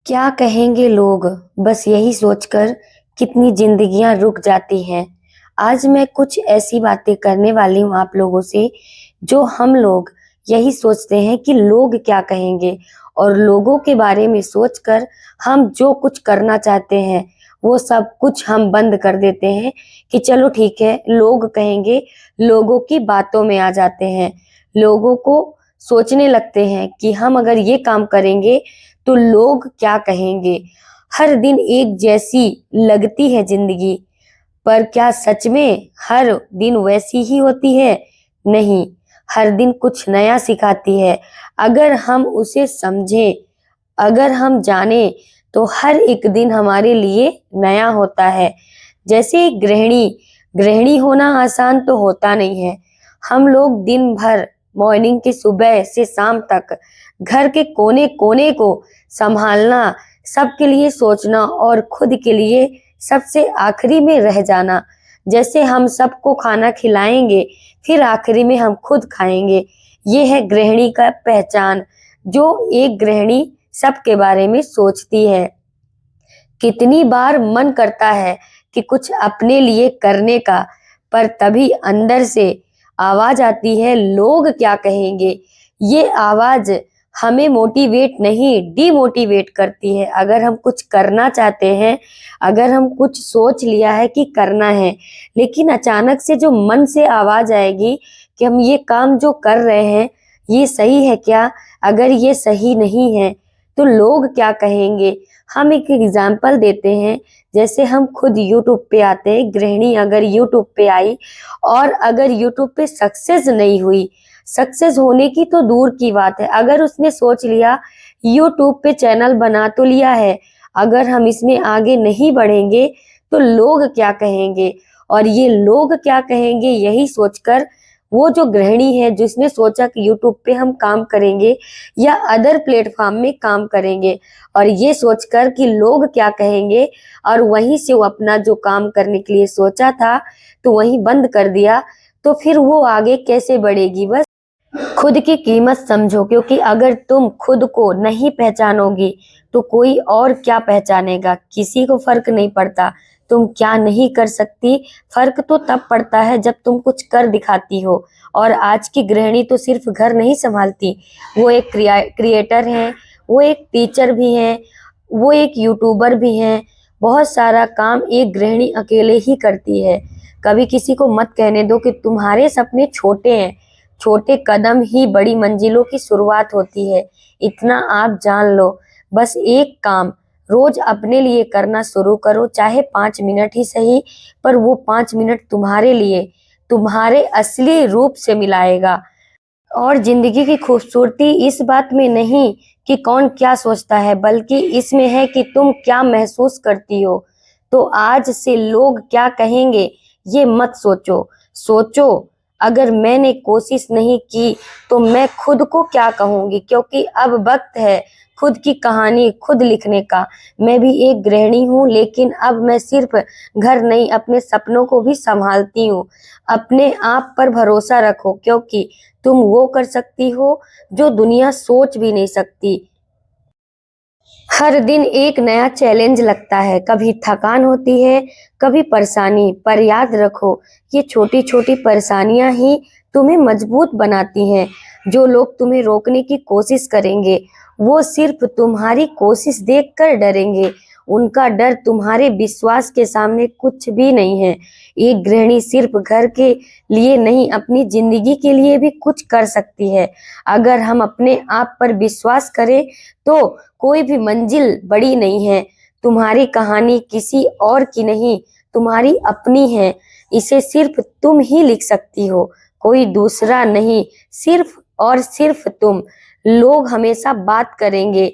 क्या कहेंगे लोग, बस यही सोचकर कितनी जिंदगियां रुक जाती हैं। आज मैं कुछ ऐसी बातें करने वाली हूँ आप लोगों से, जो हम लोग यही सोचते हैं कि लोग क्या कहेंगे, और लोगों के बारे में सोचकर हम जो कुछ करना चाहते हैं वो सब कुछ हम बंद कर देते हैं कि चलो ठीक है, लोग कहेंगे। लोगों की बातों में आ जाते हैं, लोगों को सोचने लगते हैं कि हम अगर ये काम करेंगे तो लोग क्या कहेंगे। हर दिन एक जैसी लगती है जिंदगी, पर क्या सच में हर दिन वैसी ही होती है? नहीं, हर दिन कुछ नया सिखाती है। अगर हम उसे समझें, अगर हम जाने, तो हर एक दिन हमारे लिए नया होता है। जैसे एक गृहिणी, गृहिणी होना आसान तो होता नहीं है। हम लोग दिन भर, मॉर्निंग के सुबह से शाम तक घर के कोने कोने को संभालना, सबके लिए सोचना और खुद के लिए सबसे आखिरी में रह जाना। जैसे हम सबको खाना खिलाएंगे, फिर आखिरी में हम खुद खाएंगे। ये है गृहिणी का पहचान, जो एक गृहिणी सबके बारे में सोचती है। कितनी बार मन करता है कि कुछ अपने लिए करने का, पर तभी अंदर से आवाज आती है, लोग क्या कहेंगे। ये आवाज हमें मोटिवेट नहीं, डिमोटिवेट करती है। अगर हम कुछ करना चाहते हैं, अगर हम कुछ सोच लिया है कि करना है, लेकिन अचानक से जो मन से आवाज आएगी कि हम ये काम जो कर रहे हैं ये सही है क्या? अगर ये सही नहीं है तो लोग क्या कहेंगे। हम एक एग्जाम्पल देते हैं, जैसे हम खुद यूट्यूब पे आते हैं। गृहिणी अगर यूट्यूब पे आई और अगर यूट्यूब पे सक्सेस नहीं हुई, सक्सेस होने की तो दूर की बात है, अगर उसने सोच लिया यूट्यूब पे चैनल बना तो लिया है, अगर हम इसमें आगे नहीं बढ़ेंगे तो लोग क्या कहेंगे। और ये लोग क्या कहेंगे यही सोचकर वो जो गृहिणी है, जिसने सोचा कि यूट्यूब पे हम काम करेंगे या अदर प्लेटफॉर्म में काम करेंगे, और ये सोचकर कि लोग क्या कहेंगे, और वहीं से वो अपना जो काम करने के लिए सोचा था तो वहीं बंद कर दिया, तो फिर वो आगे कैसे बढ़ेगी। बस खुद की कीमत समझो, क्योंकि अगर तुम खुद को नहीं पहचानोगी तो कोई और क्या पहचानेगा। किसी को फर्क नहीं पड़ता तुम क्या नहीं कर सकती, फर्क तो तब पड़ता है जब तुम कुछ कर दिखाती हो। और आज की गृहिणी तो सिर्फ घर नहीं संभालती, वो एक क्रिएटर है, वो एक टीचर भी है, वो एक यूट्यूबर भी है। बहुत सारा काम एक गृहिणी अकेले ही करती है। कभी किसी को मत कहने दो कि तुम्हारे सपने छोटे हैं, छोटे कदम ही बड़ी मंजिलों की शुरुआत होती है। इतना आप जान लो। बस एक काम रोज अपने लिए करना शुरू करो, चाहे 5 मिनट ही सही, पर वो 5 मिनट तुम्हारे लिए, तुम्हारे असली रूप से मिलाएगा। और जिंदगी की खूबसूरती इस बात में नहीं कि कौन क्या सोचता है, बल्कि इसमें है कि तुम क्या महसूस करती हो। तो आज से लोग क्या कहेंगे ये मत सोचो। सोचो, अगर मैंने कोशिश नहीं की तो मैं खुद को क्या कहूंगी, क्योंकि अब वक्त है खुद की कहानी खुद लिखने का। मैं भी एक गृहिणी हूँ, लेकिन अब मैं सिर्फ घर नहीं, अपने सपनों को भी संभालती हूँ। अपने आप पर भरोसा रखो, क्योंकि तुम वो कर सकती हो जो दुनिया सोच भी नहीं सकती। हर दिन एक नया चैलेंज लगता है, कभी थकान होती है, कभी परेशानी, पर याद रखो ये छोटी छोटी परेशानियां ही तुम्हें मजबूत बनाती हैं। जो लोग तुम्हें रोकने की कोशिश करेंगे वो सिर्फ तुम्हारी कोशिश देखकर डरेंगे। उनका डर तुम्हारे विश्वास के सामने कुछ भी नहीं है। एक गृहिणी सिर्फ घर के लिए नहीं, अपनी जिंदगी के लिए भी कुछ कर सकती है। अगर हम अपने आप पर विश्वास करें तो कोई भी मंजिल बड़ी नहीं है। तुम्हारी कहानी किसी और की नहीं, तुम्हारी अपनी है। इसे सिर्फ तुम ही लिख सकती हो, कोई दूसरा नहीं, सिर्फ और सिर्फ तुम। लोग हमेशा बात करेंगे,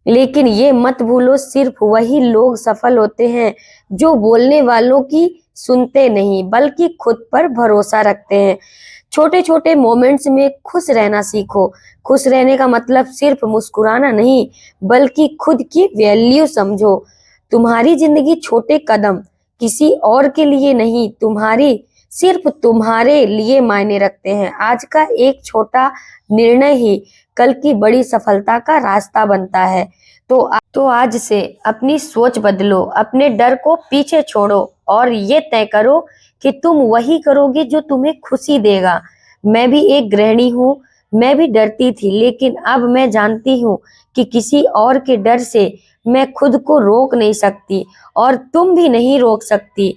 लेकिन ये मत भूलो सिर्फ वही लोग सफल होते हैं जो बोलने वालों की सुनते नहीं, बल्कि खुद पर भरोसा रखते हैं। छोटे छोटे मोमेंट्स में खुश रहना सीखो। खुश रहने का मतलब सिर्फ मुस्कुराना नहीं, बल्कि खुद की वैल्यू समझो। तुम्हारी जिंदगी छोटे कदम, किसी और के लिए नहीं, तुम्हारी, सिर्फ तुम्हारे लिए मायने रखते हैं। आज का एक छोटा निर्णय ही कल की बड़ी सफलता का रास्ता बनता है। तो आज से अपनी सोच बदलो, अपने डर को पीछे छोड़ो और ये तय करो कि तुम वही करोगे जो तुम्हें खुशी देगा। मैं भी एक गृहिणी हूँ, मैं भी डरती थी, लेकिन अब मैं जानती हूँ कि किसी और के डर से मैं खुद को रोक नहीं सकती और तुम भी नहीं रोक सकती।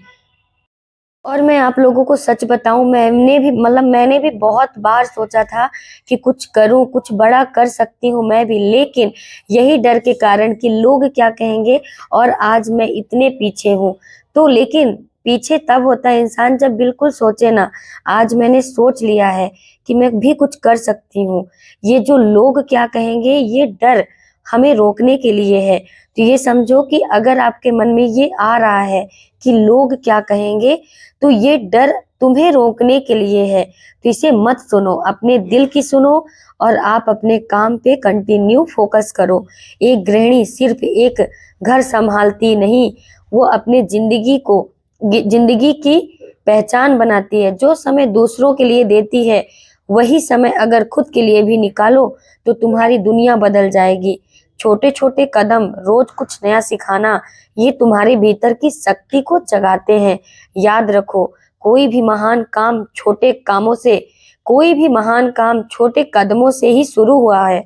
और मैं आप लोगों को सच बताऊं, मैंने भी बहुत बार सोचा था कि कुछ करूं, कुछ बड़ा कर सकती हूं मैं भी, लेकिन यही डर के कारण कि लोग क्या कहेंगे, और आज मैं इतने पीछे हूं। तो लेकिन पीछे तब होता है इंसान जब बिल्कुल सोचे ना। आज मैंने सोच लिया है कि मैं भी कुछ कर सकती हूँ। ये जो लोग क्या कहेंगे, ये डर हमें रोकने के लिए है। तो ये समझो कि अगर आपके मन में ये आ रहा है कि लोग क्या कहेंगे, तो ये डर तुम्हें रोकने के लिए है। तो इसे मत सुनो, अपने दिल की सुनो और आप अपने काम पे कंटिन्यू फोकस करो। एक गृहिणी सिर्फ एक घर संभालती नहीं, वो अपने जिंदगी की पहचान बनाती है। जो समय दूसरों के लिए देती है, वही समय अगर खुद के लिए भी निकालो तो तुम्हारी दुनिया बदल जाएगी। छोटे छोटे कदम, रोज कुछ नया सिखाना, ये तुम्हारे भीतर की शक्ति को जगाते हैं। याद रखो, कोई भी महान काम छोटे कदमों से ही शुरू हुआ है।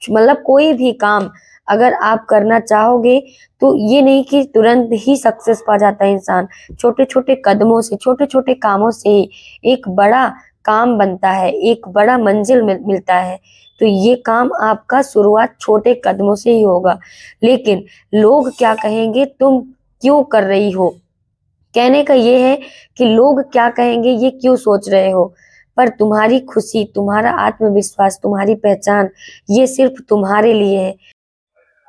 मतलब कोई भी काम अगर आप करना चाहोगे तो ये नहीं कि तुरंत ही सक्सेस पा जाता है इंसान। छोटे छोटे कदमों से, छोटे छोटे कामों से ही एक बड़ा काम बनता है, एक बड़ा मंजिल मिलता है। तो ये काम आपका शुरुआत छोटे कदमों से ही होगा। लेकिन लोग क्या कहेंगे, तुम क्यों कर रही हो, कहने का ये है कि लोग क्या कहेंगे ये क्यों सोच रहे हो। पर तुम्हारी खुशी, तुम्हारा आत्मविश्वास, तुम्हारी पहचान, ये सिर्फ तुम्हारे लिए है।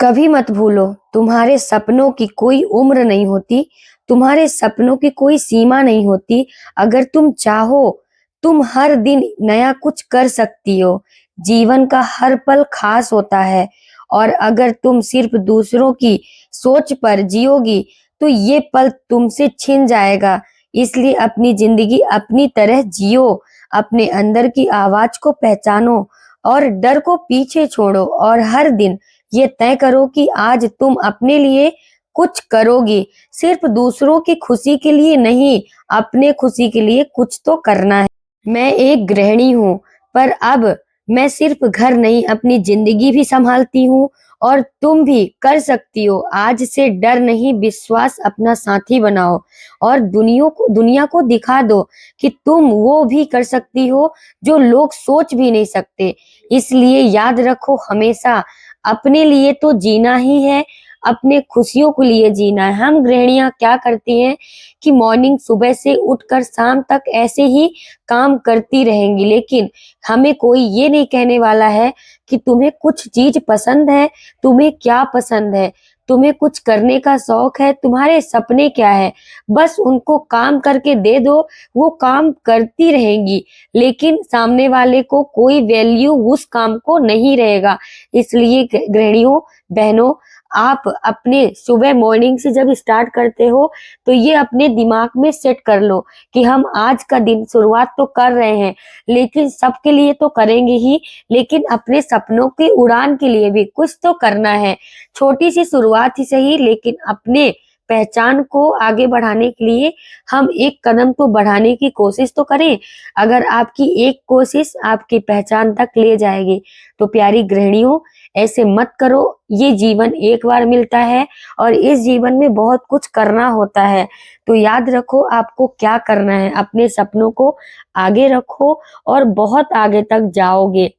कभी मत भूलो, तुम्हारे सपनों की कोई उम्र नहीं होती, तुम्हारे सपनों की कोई सीमा नहीं होती। अगर तुम चाहो, तुम हर दिन नया कुछ कर सकती हो। जीवन का हर पल खास होता है, और अगर तुम सिर्फ दूसरों की सोच पर जियोगी तो ये पल तुमसे छिन जाएगा। इसलिए अपनी जिंदगी अपनी तरह जियो, अपने अंदर की आवाज को पहचानो और डर को पीछे छोड़ो, और हर दिन ये तय करो कि आज तुम अपने लिए कुछ करोगी। सिर्फ दूसरों की खुशी के लिए नहीं, अपने खुशी के लिए कुछ तो करना है। मैं एक गृहिणी हूँ, पर अब मैं सिर्फ घर नहीं, अपनी जिंदगी भी संभालती हूँ। और तुम भी कर सकती हो। आज से डर नहीं, विश्वास अपना साथी बनाओ और दुनिया को दिखा दो कि तुम वो भी कर सकती हो जो लोग सोच भी नहीं सकते। इसलिए याद रखो, हमेशा अपने लिए तो जीना ही है, अपने खुशियों के लिए जीना है। हम गृहिणियां क्या करती हैं कि मॉर्निंग सुबह से उठकर शाम तक ऐसे ही काम करती रहेंगी, लेकिन हमें कोई ये नहीं कहने वाला है कि तुम्हें कुछ चीज पसंद है, तुम्हें क्या पसंद है, तुम्हें कुछ करने का शौक है, तुम्हारे सपने क्या है। बस उनको काम करके दे दो, वो काम करती रहेंगी, लेकिन सामने वाले को कोई वैल्यू उस काम को नहीं रहेगा। इसलिए गृहिणियों, बहनों, आप अपने सुबह मॉर्निंग से जब स्टार्ट करते हो तो ये अपने दिमाग में सेट कर लो कि हम आज का दिन शुरुआत तो कर रहे हैं, लेकिन सबके लिए तो करेंगे ही, लेकिन अपने सपनों की उड़ान के लिए भी कुछ तो करना है। छोटी सी शुरुआत ही सही, लेकिन अपने पहचान को आगे बढ़ाने के लिए हम एक कदम तो बढ़ाने की कोशिश तो करें। अगर आपकी एक कोशिश आपकी पहचान तक ले जाएगी। तो प्यारी गृहिणियों, ऐसे मत करो। ये जीवन एक बार मिलता है और इस जीवन में बहुत कुछ करना होता है। तो याद रखो आपको क्या करना है, अपने सपनों को आगे रखो और बहुत आगे तक जाओगे।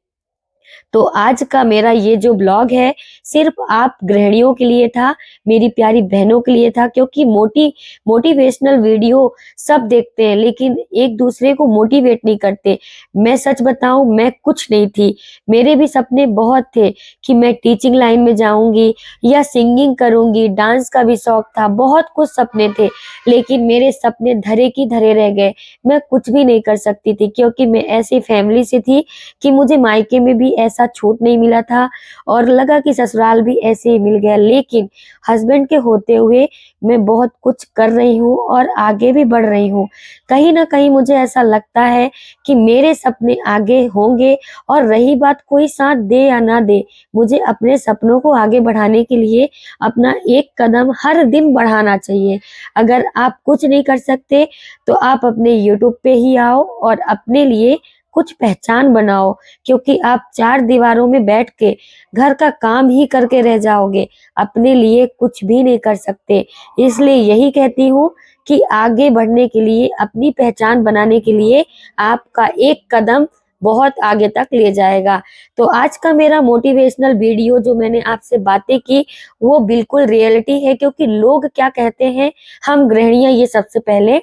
तो आज का मेरा ये जो ब्लॉग है सिर्फ आप गृहिणियों के लिए था, मेरी प्यारी बहनों के लिए था, क्योंकि मोटिवेशनल वीडियो सब देखते हैं लेकिन एक दूसरे को मोटिवेट नहीं करते। मैं सच बताऊं, मैं कुछ नहीं थी, मेरे भी सपने बहुत थे कि मैं टीचिंग लाइन में जाऊंगी या सिंगिंग करूंगी, डांस का भी शौक था, बहुत कुछ सपने थे, लेकिन मेरे सपने धरे की धरे रह गए। मैं कुछ भी नहीं कर सकती थी क्योंकि मैं ऐसी फैमिली से थी कि मुझे मायके में भी ऐसा छूट नहीं मिला था और लगा कि ससुराल भी ऐसे ही मिल गया, लेकिन हस्बैंड के होते हुए मैं बहुत कुछ कर रही हूँ और आगे भी बढ़ रही हूँ। कहीं न कहीं मुझे ऐसा लगता है कि मेरे सपने आगे होंगे और रही बात कोई साथ दे या ना दे, मुझे अपने सपनों को आगे बढ़ाने के लिए अपना एक कदम हर दिन बढ़ाना चाहिए। अगर आप कुछ नहीं कर सकते तो आप अपने यूट्यूब पे ही आओ और अपने लिए कुछ पहचान बनाओ, क्योंकि आप 4 दीवारों में बैठ के घर का काम ही करके रह जाओगे, अपने लिए कुछ भी नहीं कर सकते। इसलिए यही कहती हूँ कि आगे बढ़ने के लिए, अपनी पहचान बनाने के लिए आपका एक कदम बहुत आगे तक ले जाएगा। तो आज का मेरा मोटिवेशनल वीडियो जो मैंने आपसे बातें की, वो बिल्कुल रियलिटी है, क्योंकि लोग क्या कहते हैं, हम गृहिणियाँ ये सबसे पहले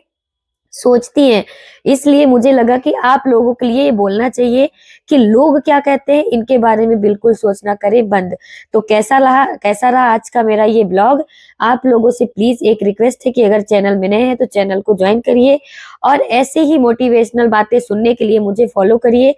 सोचती हैं। इसलिए मुझे लगा कि आप लोगों के लिए ये बोलना चाहिए कि लोग क्या कहते हैं, इनके बारे में बिल्कुल सोचना करें बंद। तो कैसा रहा आज का मेरा ये ब्लॉग? आप लोगों से प्लीज़ एक रिक्वेस्ट है कि अगर चैनल में नए हैं तो चैनल को जॉइन करिए और ऐसे ही मोटिवेशनल बातें सुनने के लिए मुझे फॉलो करिए।